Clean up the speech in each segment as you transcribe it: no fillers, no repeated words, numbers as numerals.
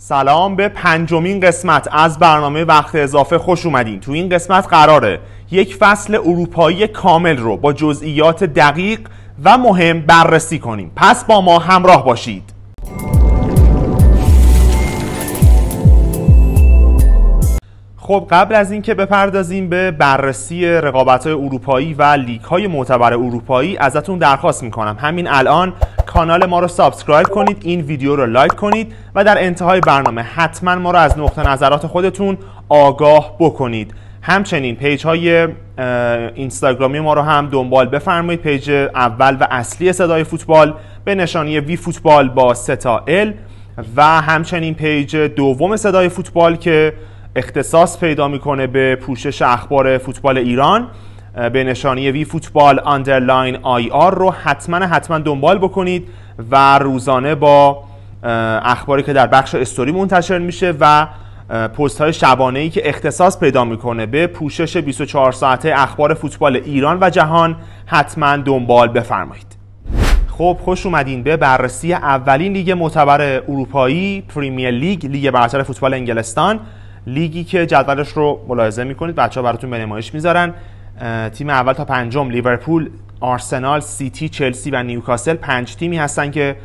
سلام، به پنجمین قسمت از برنامه وقت اضافه خوش اومدین. تو این قسمت قراره یک فصل اروپایی کامل رو با جزئیات دقیق و مهم بررسی کنیم. پس با ما همراه باشید. خب قبل از اینکه بپردازیم به بررسی رقابت‌های اروپایی و لیگ‌های معتبر اروپایی، ازتون درخواست میکنم همین الان کانال ما رو سابسکرایب کنید، این ویدیو رو لایک کنید و در انتهای برنامه حتما ما رو از نقطه نظرات خودتون آگاه بکنید. همچنین پیج های اینستاگرامی ما رو هم دنبال بفرمایید. پیج اول و اصلی صدای فوتبال به نشانی وی فوتبال با 3 و همچنین پیج دوم صدای فوتبال که اختصاص پیدا میکنه به پوشش اخبار فوتبال ایران به نشانی وی فوتبال آندرلاین IR رو حتما دنبال بکنید و روزانه با اخباری که در بخش استوری منتشر میشه و پست های شبانه‌ای که اختصاص پیدا میکنه به پوشش 24 ساعته اخبار فوتبال ایران و جهان حتما دنبال بفرمایید. خب خوش اومدین به بررسی اولین لیگ معتبر اروپایی، پریمیر لیگ برتر فوتبال انگلستان. لیگی که جدولش رو ملاحظه میکنید، بچه‌ها براتون به نمایش میذارن. تیم اول تا پنجم لیورپول، آرسنال، سیتی، چلسی و نیوکاسل 5 تیمی هستن که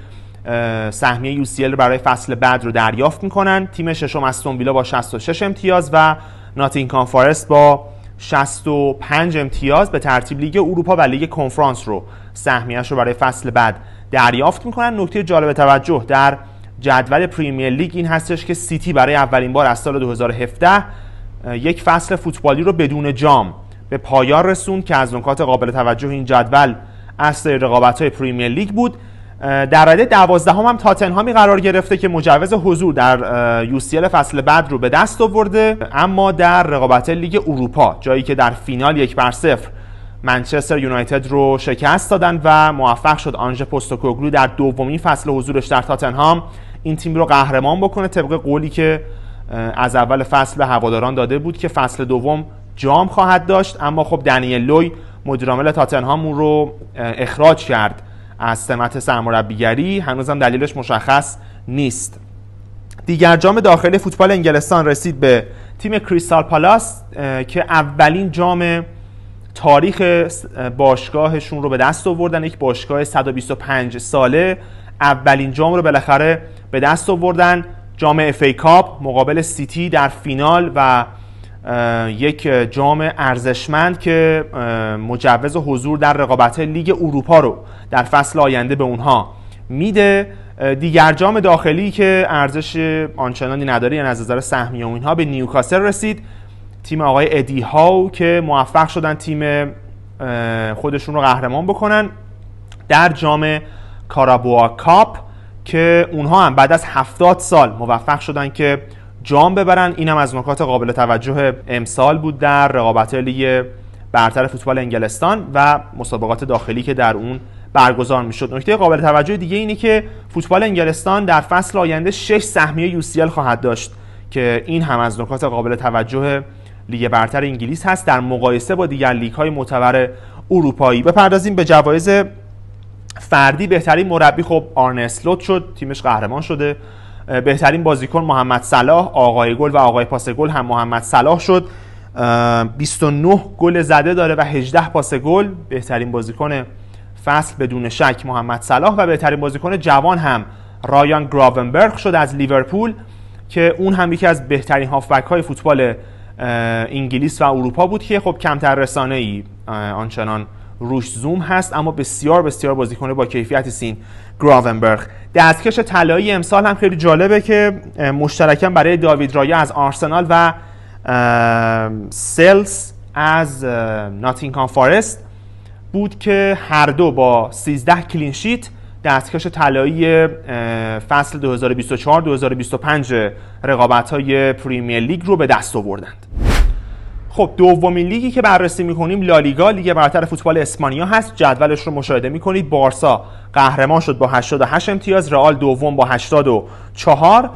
سهمیه UCL رو برای فصل بعد رو دریافت میکنن. تیم ششم استون ویلا با 66 امتیاز و ناتینگهام فارست با 65 امتیاز به ترتیب لیگ اروپا و لیگ کنفرانس رو سهمیه‌اش رو برای فصل بعد دریافت میکنن. نکته جالب توجه در جدول پریمیر لیگ این هستش که سیتی برای اولین بار از سال 2017 یک فصل فوتبالی رو بدون جام به پایان رسوند که از نکات قابل توجه این جدول از سری رقابت‌های پریمیر لیگ بود. در رده 12 هم تاتنهامی قرار گرفته که مجوز حضور در UCL فصل بعد رو به دست آورده، اما در رقابت لیگ اروپا جایی که در فینال 1-0 منچستر یونایتد رو شکست دادن و موفق شد آنژه پوستوکوگلو در دومین فصل حضورش در تاتنهام این تیم رو قهرمان بکنه، طبق قولی که از اول فصل به هواداران داده بود که فصل دوم جام خواهد داشت. اما خب دنیل لوی مدیرعامل تاتنهام اون رو اخراج کرد از سمت سرمربیگری، هنوزم دلیلش مشخص نیست. دیگر جام داخلی فوتبال انگلستان رسید به تیم کریستال پالاس که اولین جام تاریخ باشگاهشون رو به دست آوردن. یک باشگاه 125 ساله اولین جام رو بالاخره به دست آوردن. جام اف ای کاپ مقابل سیتی در فینال و یک جام ارزشمند که مجوز حضور در رقابت لیگ اروپا رو در فصل آینده به اونها میده. دیگر جام داخلی که ارزش آنچنانی نداره یعنی از نظر سهمیه و اینها به نیوکاسل رسید، تیم آقای ادی هاو که موفق شدن تیم خودشون رو قهرمان بکنن در جام کاراباو کاپ که اونها هم بعد از 70 سال موفق شدن که جام ببرن. اینم از نکات قابل توجه امسال بود در رقابت لیگ برتر فوتبال انگلستان و مسابقات داخلی که در اون برگزار میشد. نکته قابل توجه دیگه اینه که فوتبال انگلستان در فصل آینده 6 سهمیه UCL خواهد داشت که این هم از نکات قابل توجه لیگ برتر انگلیس هست در مقایسه با دیگر لیگ‌های معتبر اروپایی. بپردازیم به جوایز فردی. بهترین مربی خب آرنه اسلوت شد، تیمش قهرمان شده. بهترین بازیکن محمد صلاح، آقای گل و آقای پاس گل هم محمد صلاح شد. 29 گل زده داره و 18 پاس گل. بهترین بازیکن فصل بدون شک محمد صلاح و بهترین بازیکن جوان هم رایان گراونبرگ شد از لیورپول که اون هم یکی از بهترین هافبک های فوتبال انگلیس و اروپا بود که خب کمتر رسانه‌ای آنچنان روش زوم هست، اما بسیار بازیکن با کیفیت سین گراونبرگ. دستکش طلایی امسال هم خیلی جالبه که مشترکاً برای داوید رایا از آرسنال و سلز از ناتینگهام فارست بود که هر دو با 13 کلین شیت دستکش طلایی فصل 2024-2025 رقابت‌های پریمیر لیگ رو به دست آوردند. خب دومین لیگی که بررسی می‌کنیم لالیگا، لیگ برتر فوتبال اسپانیا هست. جدولش رو مشاهده می‌کنید. بارسا قهرمان شد با 88 امتیاز، رئال دوم با 84.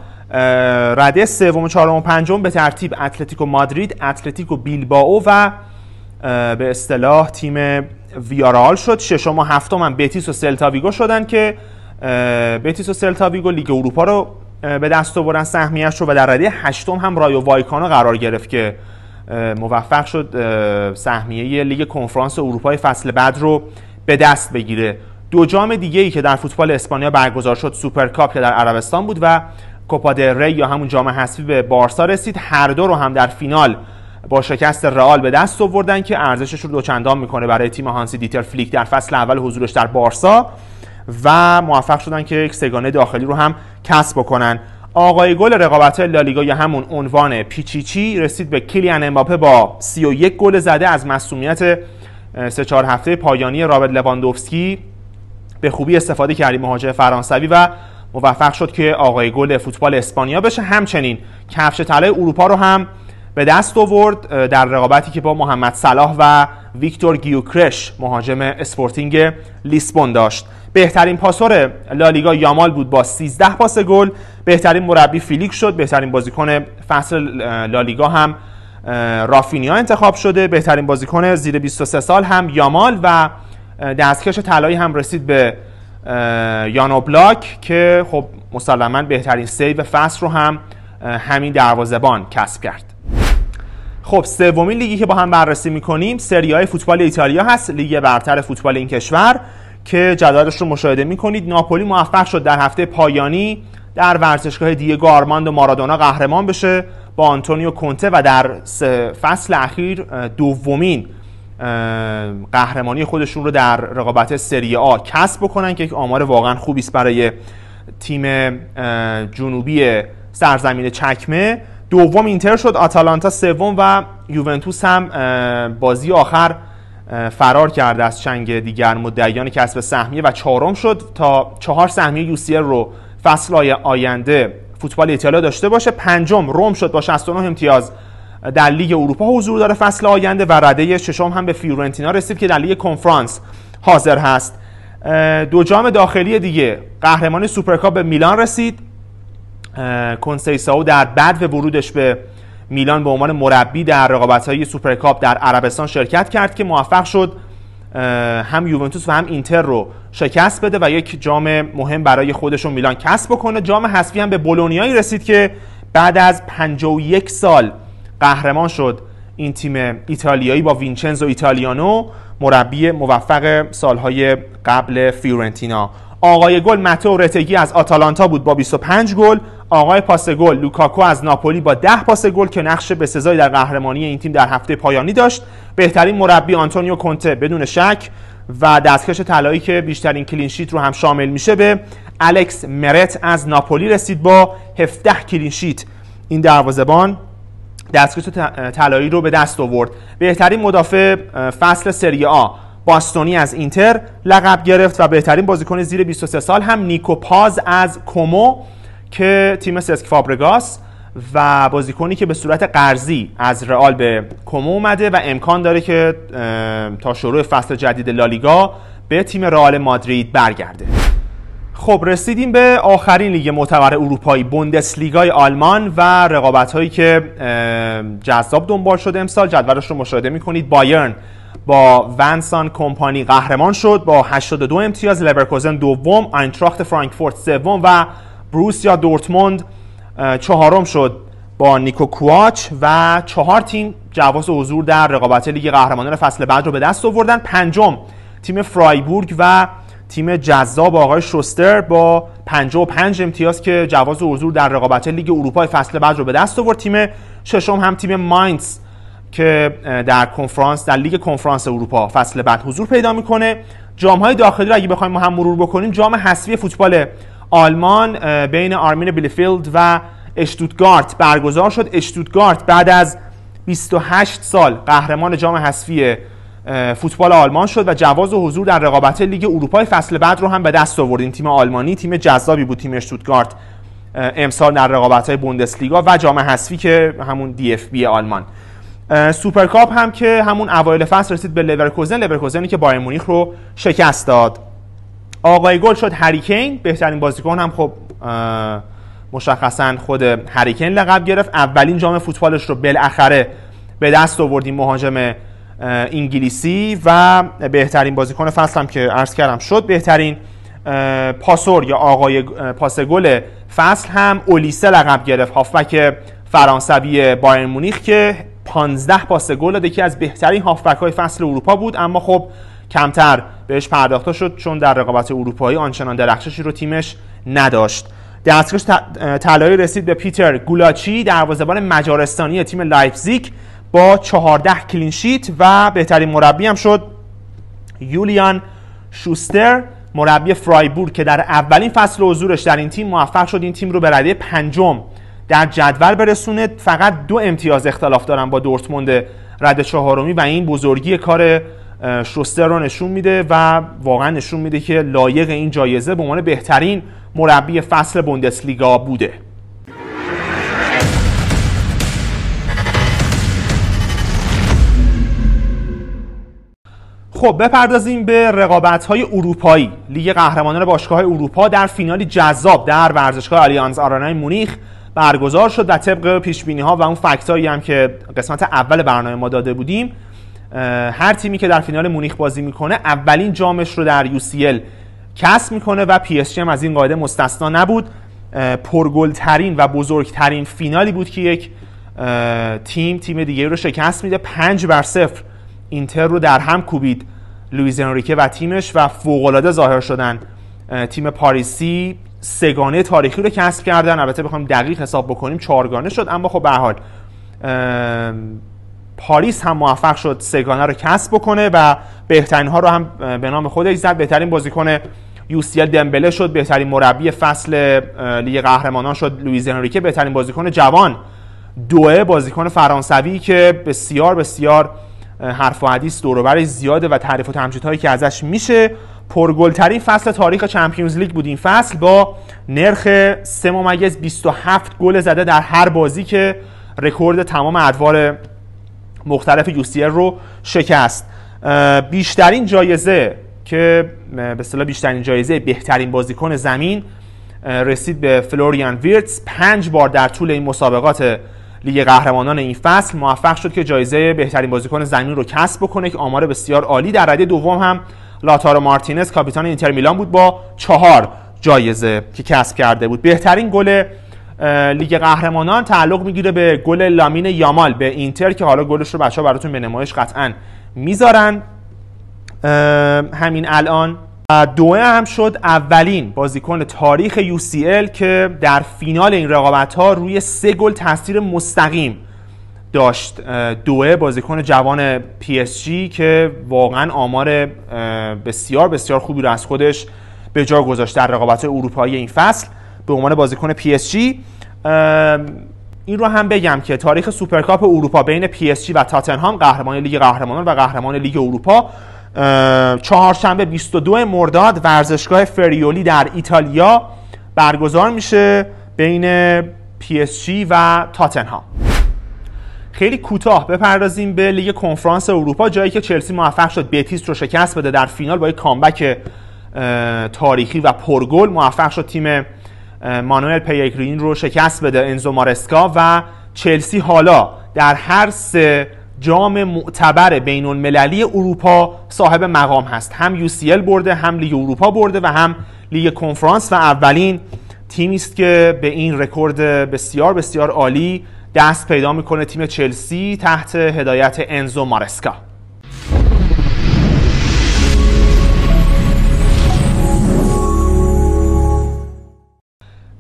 رده سوم و چهارم و پنجم به ترتیب اتلتیکو مادرید، اتلتیکو بیلبائو و به اصطلاح تیم ویارال شد. ششم و هفتم هم بتیس و سلتا ویگو شدن که بتیس و سلتا ویگو لیگ اروپا رو به دست آوردن سهمیه‌اش رو و در رده هشتم هم رایو وایکانو قرار گرفت که موفق شد سهمیه لیگ کنفرانس اروپای فصل بعد رو به دست بگیره. دو جام دیگه‌ای که در فوتبال اسپانیا برگزار شد سوپرکاپ که در عربستان بود و کوپا دل ری یا همون جام حذفی به بارسا رسید. هر دو رو هم در فینال با شکست رئال به دست آوردن که ارزشش رو دوچندان میکنه برای تیم هانسی دیتر فلیک در فصل اول حضورش در بارسا و موفق شدن که یک سگانه داخلی رو هم کسب بکنن. آقای گل رقابت‌های لالیگا یا همون عنوان پیچیچی رسید به کیلیان امباپه با 31 گل زده از معصومیت 3-4 هفته پایانی رابرت لواندوفسکی. به خوبی استفاده کردیم مهاجم فرانسوی و موفق شد که آقای گل فوتبال اسپانیا بشه. همچنین کفش طلای اروپا رو هم به دست آورد در رقابتی که با محمد صلاح و ویکتور گیوکرش مهاجم اسپورتینگ لیسبون داشت. بهترین پاسور لالیگا یامال بود با 13 پاس گل. بهترین مربی فیلیک شد. بهترین بازیکن فصل لالیگا هم رافینیا انتخاب شده. بهترین بازیکن زیر 23 سال هم یامال و دستکش طلایی هم رسید به یان اوبلاک که خب مسلماً بهترین سیو فصل رو هم همین دروازه‌بان کسب کرد. خب سومین لیگی که با هم بررسی می‌کنیم سری آ فوتبال ایتالیا هست، لیگ برتر فوتبال این کشور که جدولش رو مشاهده می‌کنید. ناپولی موفق شد در هفته پایانی در ورزشگاه دیگو آرماندو مارادونا قهرمان بشه با آنتونیو کونته و در فصل اخیر دومین قهرمانی خودشون رو در رقابت سری آ کسب بکنن که یک آمار واقعا خوبی است برای تیم جنوبی سرزمین چکمه. دوم اینتر شد، آتالانتا سوم و یوونتوس هم بازی آخر فرار کرده از چنگ دیگر مدعیان کسب سهمیه و چهارم شد تا 4 سهمیه UCL رو فصل آینده فوتبال ایتالیا داشته باشه. پنجم روم شد با 69 امتیاز در لیگ اروپا حضور داره فصل آینده و رده ششم هم به فیورنتینا رسید که در لیگ کنفرانس حاضر هست. دو جام داخلی دیگه قهرمانی سوپرکاپ به میلان رسید. کنسیساو در بدو ورودش به میلان به عنوان مربی در رقابت‌های سوپرکاپ در عربستان شرکت کرد که موفق شد هم یوونتوس و هم اینتر رو شکست بده و یک جام مهم برای خودش و میلان کسب بکنه. جام حذفی هم به بولونیایی رسید که بعد از 51 سال قهرمان شد این تیم ایتالیایی با وینچنزو ایتالیانو، مربی موفق سالهای قبل فیورنتینا. آقای گل ماتئو رتگی از آتالانتا بود با 25 گل. آقای پاس گل لوکاکو از ناپولی با 10 پاس گل که نقش بسزایی در قهرمانی این تیم در هفته پایانی داشت. بهترین مربی آنتونیو کونته بدون شک و دستکش طلایی که بیشترین کلین شیت رو هم شامل میشه به الکس مرت از ناپولی رسید با 17 کلین شیت. این دروازه‌بان دستکش طلایی رو به دست آورد. بهترین مدافع فصل سری آ باستونی از اینتر لقب گرفت و بهترین بازیکن زیر 23 سال هم نیکو پاز از کومو که تیم سسک فابرگاس و بازیکنی که به صورت قرضی از رئال به کومو اومده و امکان داره که تا شروع فصل جدید لالیگا به تیم رئال مادرید برگرده. خب رسیدیم به آخرین لیگ معتبر اروپایی بوندسلیگای آلمان و رقابت‌هایی که جذاب دنبال شده امسال. جدولش رو مشاهده می‌کنید. بایرن با ونسان کمپانی قهرمان شد با 82 امتیاز، لورکوزن دوم، آینتراخت فرانکفورت سوم و بروسیا دورتموند چهارم شد با نیکو کوواچ و 4 تیم جواز حضور در رقابت لیگ قهرمانان فصل بعد رو به دست آوردن. پنجم تیم فرایبورگ و تیم جذاب آقای شوستر با 55 امتیاز که جواز حضور در رقابت لیگ اروپا فصل بعد رو به دست آورد. تیم ششم هم تیم ماینز که در لیگ کنفرانس اروپا فصل بعد حضور پیدا میکنه. جام‌های داخلی رو اگه بخوایم ما هم مرور بکنیم، جام حذفی فوتبال آلمان بین آرمین بلیفیلد و اشتوتگارت برگزار شد. اشتوتگارت بعد از 28 سال قهرمان جام حذفی فوتبال آلمان شد و جواز حضور در رقابت لیگ اروپا فصل بعد رو هم به دست آورد. این تیم آلمانی تیم جذابی بود، تیم اشتوتگارت امسال در رقابت‌های بوندسلیگا و جام حذفی که همون DFB آلمان. سوپرکاپ هم که همون اوایل فصل رسید به لورکوزنی که بایر مونیخ رو شکست داد. آقای گل شد هری کین. بهترین بازیکن هم خب مشخصا خود هری کین لقب گرفت. اولین جام فوتبالش رو بالاخره به دست آورد این مهاجم انگلیسی و بهترین بازیکن فصل هم که عرض کردم شد. بهترین پاسور یا آقای پاس گل فصل هم اولیسه لقب گرفت، هافبک فرانسوی بایرن مونیخ که 15 پاس گل داد، یکی از بهترین هافبک های فصل اروپا بود، اما خب کمتر بهش پرداخته شد چون در رقابت اروپایی آنچنان درخششی رو تیمش نداشت. دستکش طلایی رسید به پیتر گولاچی، دروازه‌بان مجارستانی تیم لایپزیگ با 14 کلین شیت و بهترین مربی هم شد یولیان شوستر، مربی فرایبورگ که در اولین فصل حضورش در این تیم موفق شد این تیم رو به رده 5 در جدول برسونه. فقط 2 امتیاز اختلاف دارن با دورتموند رده 4 و این بزرگی کار شوستر رو نشون میده و واقعا نشون میده که لایق این جایزه به عنوان بهترین مربی فصل بوندسلیگا بوده. خب بپردازیم به رقابت‌های اروپایی. لیگ قهرمانان باشگاه‌های اروپا در فینالی جذاب در ورزشگاه آلیانز آرنا مونیخ برگزار شد و طبق پیش‌بینی‌ها و اون فکتایی هم که قسمت اول برنامه ما داده بودیم، هر تیمی که در فینال مونیخ بازی میکنه اولین جامش رو در UCL کسب میکنه و PSG هم از این قاعده مستثنا نبود. پرگل‌ترین و بزرگترین فینالی بود که یک تیم دیگه رو شکست میده. 5-0 اینتر رو در هم کوبید لوئیز انریکه و تیمش و فوق‌العاده ظاهر شدن. تیم پاریسی 3 گانه تاریخی رو کسب کردن، البته بخوایم دقیق حساب بکنیم 4 گانه شد، اما خب به هر حال پاریس هم موفق شد 3 گانه رو کسب بکنه و بهترین ها رو هم به نام خودش زد. بهترین بازیکن UCL دمبله شد، بهترین مربی فصل لیگ قهرمانان شد لوئیز انریکه، بهترین بازیکن جوان دوئه، بازیکن فرانسوی که بسیار بسیار حرف و حدیث دور و برش زیاده و تعریف و تمجیدهایی که ازش میشه. پرگل‌ترین فصل تاریخ چمپیونز لیگ بود این فصل با نرخ 3.27 گل زده در هر بازی که رکورد تمام ادوار مختلف UCL رو شکست. بیشترین جایزه که به اصطلاح بیشترین جایزه بهترین بازیکن زمین رسید به فلوریان ویرتز. 5 بار در طول این مسابقات لیگ قهرمانان این فصل موفق شد که جایزه بهترین بازیکن زمین رو کسب بکنه که آمار بسیار عالی. در رده دوم هم لاتارو مارتینز کاپیتان اینتر میلان بود با 4 جایزه که کسب کرده بود. بهترین گل لیگ قهرمانان تعلق میگیره به گل لامین یامال به اینتر که حالا گلش رو بچه‌ها براتون به نمایش قطعاً میذارن همین الان. دوئه هم شد اولین بازیکن تاریخ UCL که در فینال این رقابت‌ها روی 3 گل تاثیر مستقیم داشت. دوئه بازیکن جوان PSG که واقعا آمار بسیار بسیار خوبی رو از خودش به جا گذاشت در رقابت‌های اروپایی این فصل به عنوان بازیکن PSG. این رو هم بگم که تاریخ سوپرکاپ اروپا بین PSG و تاتنهام قهرمان لیگ قهرمانان و قهرمان لیگ اروپا چهارشنبه 22 مرداد ورزشگاه فریولی در ایتالیا برگزار میشه بین PSG و تاتنهام. خیلی کوتاه بپردازیم به لیگ کنفرانس اروپا، جایی که چلسی موفق شد بتیس رو شکست بده در فینال با یک کامبک تاریخی و پرگل. موفق شد تیم مانوئل پیگرین رو شکست بده انزو مارسکا و چلسی حالا در هر 3 جام معتبر بین المللی اروپا صاحب مقام هست. هم UCL برده، هم لیگ اروپا برده و هم لیگ کنفرانس و اولین تیمی است که به این رکورد بسیار بسیار عالی دست پیدا میکنه تیم چلسی تحت هدایت انزو مارسکا.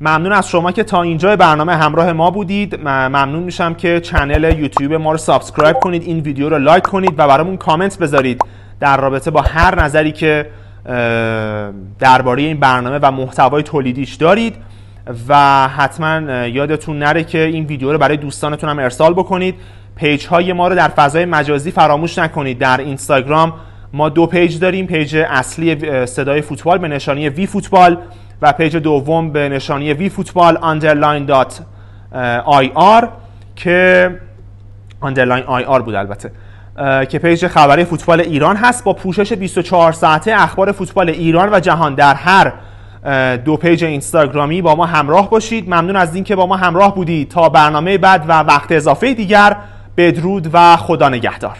ممنون از شما که تا اینجا برنامه همراه ما بودید. ممنون میشم که چنل یوتیوب ما رو سابسکرایب کنید، این ویدیو رو لایک کنید و برامون کامنت بذارید در رابطه با هر نظری که درباره این برنامه و محتوای تولیدیش دارید و حتما یادتون نره که این ویدیو رو برای دوستانتون هم ارسال بکنید. پیج های ما رو در فضای مجازی فراموش نکنید. در اینستاگرام ما 2 پیج داریم، پیج اصلی صدای فوتبال به نشانی وی فوتبال و پیج دوم به نشانی وی فوتبال _IR که _IR بود البته که پیج خبری فوتبال ایران هست با پوشش 24 ساعته اخبار فوتبال ایران و جهان. در هر 2 پیج اینستاگرامی با ما همراه باشید. ممنون از اینکه با ما همراه بودید. تا برنامه بعد و وقت اضافه دیگر بدرود و خدا نگهدار.